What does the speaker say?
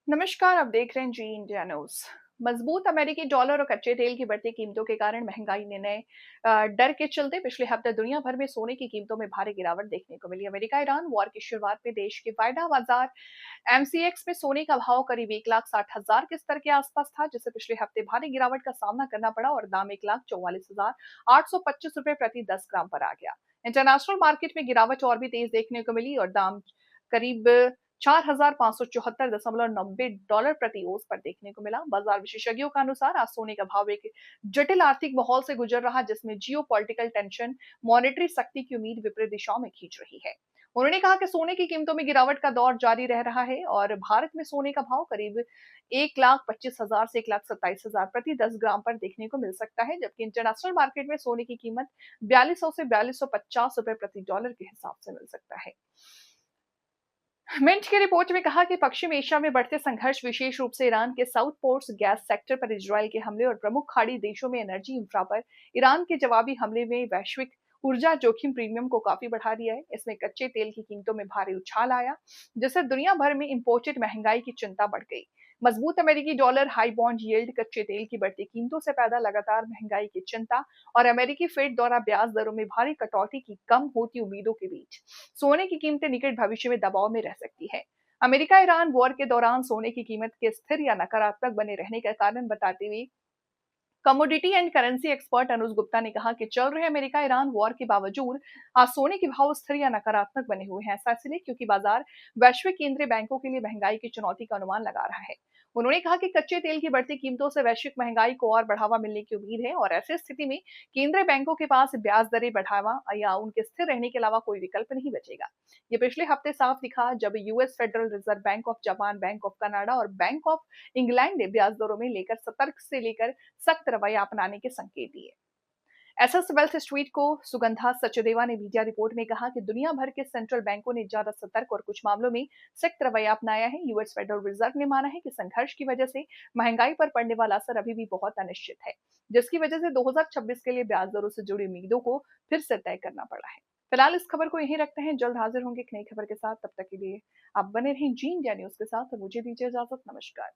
नमस्कार, आप देख रहे हैं जी इंडिया न्यूज़। मजबूत अमेरिकी डॉलर और कच्चे तेल की बढ़ती कीमतों के कारण महंगाई निर्णय डर के चलते पिछले हफ्ते दुनिया भर में सोने की कीमतों में भारी गिरावट देखने को मिली। अमेरिका ईरान वॉर की शुरुआत में देश के वायदा बाजार एमसीएक्स में सोने का भाव करीब 1,60,000 के स्तर के आसपास था, जिसे पिछले हफ्ते भारी गिरावट का सामना करना पड़ा और दाम 1,44,825 रुपए प्रति 10 ग्राम पर आ गया। इंटरनेशनल मार्केट में गिरावट और भी तेज देखने को मिली और दाम करीब 4,574.90 डॉलर प्रति ओंस पर देखने को मिला। बाजार विशेषज्ञों के अनुसार आज सोने का भाव एक जटिल आर्थिक माहौल से गुजर रहा, जिसमें जियोपॉलिटिकल टेंशन मॉनेटरी सख्ती की उम्मीद विपरीत दिशाओं में खींच रही है। उन्होंने कहा कि सोने की कीमतों में गिरावट का दौर जारी रह रहा है और भारत में सोने का भाव करीब 1,25,000 से 1,27,000 प्रति 10 ग्राम पर देखने को मिल सकता है, जबकि इंटरनेशनल मार्केट में सोने की कीमत 4200 से 4250 रुपए प्रति डॉलर के हिसाब से मिल सकता है। मिंट की रिपोर्ट में कहा कि पश्चिम एशिया में बढ़ते संघर्ष, विशेष रूप से ईरान के साउथ पोर्ट्स गैस सेक्टर पर इजरायल के हमले और प्रमुख खाड़ी देशों में एनर्जी इंफ्रा पर ईरान के जवाबी हमले में वैश्विक ऊर्जा जोखिम प्रीमियम को काफी बढ़ा दिया है। इसमें कच्चे तेल की कीमतों में भारी उछाल आया, जिससे दुनिया भर में इंपोर्टेड महंगाई की चिंता बढ़ गई। मजबूत अमेरिकी डॉलर, हाई बॉन्ड यील्ड, कच्चे तेल की बढ़ती कीमतों से पैदा लगातार महंगाई की चिंता और अमेरिकी फेड द्वारा ब्याज दरों में भारी कटौती की कम होती उम्मीदों के बीच सोने की कीमतें निकट भविष्य में दबाव में रह सकती है। अमेरिका ईरान वॉर के दौरान सोने की कीमत के स्थिर या नकारात्मक बने रहने का कारण बताते हुए कमोडिटी एंड करेंसी एक्सपर्ट अनुज गुप्ता ने कहा कि चल रहे अमेरिका ईरान वॉर के बावजूद आज सोने के भाव स्थिर या नकारात्मक बने हुए हैं। ऐसा इसलिए क्योंकि बाजार वैश्विक केंद्रीय बैंकों के लिए महंगाई की चुनौती का अनुमान लगा रहा है। उन्होंने कहा कि कच्चे तेल की बढ़ती कीमतों से वैश्विक महंगाई को और बढ़ावा मिलने की उम्मीद है और ऐसी स्थिति में केंद्रीय बैंकों के पास ब्याज दरें बढ़ावा या उनके स्थिर रहने के अलावा कोई विकल्प नहीं बचेगा। ये पिछले हफ्ते साफ दिखा जब US federal reserve bank of Japan, bank of Canada और बैंक ऑफ इंग्लैंड ने ब्याज दरों में लेकर सतर्क से लेकर सख्त रवैया अपनाने के संकेत दिए। एसएस वेल्थ स्ट्रीट को सुगंधा सचदेवा ने मीडिया रिपोर्ट में कहा कि दुनिया भर के सेंट्रल बैंकों ने ज्यादा सतर्क और कुछ मामलों में सख्त रवैया अपनाया है। यूएस फेडरल रिजर्व ने माना है कि संघर्ष की वजह से महंगाई पर पड़ने वाला असर अभी भी बहुत अनिश्चित है, जिसकी वजह से 2026 के लिए ब्याज दरों से जुड़ी उम्मीदों को फिर से तय करना पड़ा है। फिलहाल इस खबर को यहीं रखते हैं, जल्द हाजिर होंगे एक नई खबर के साथ। तब तक के लिए आप बने रहें जी इंडिया न्यूज के साथ और मुझे दीजिए इजाजत। नमस्कार।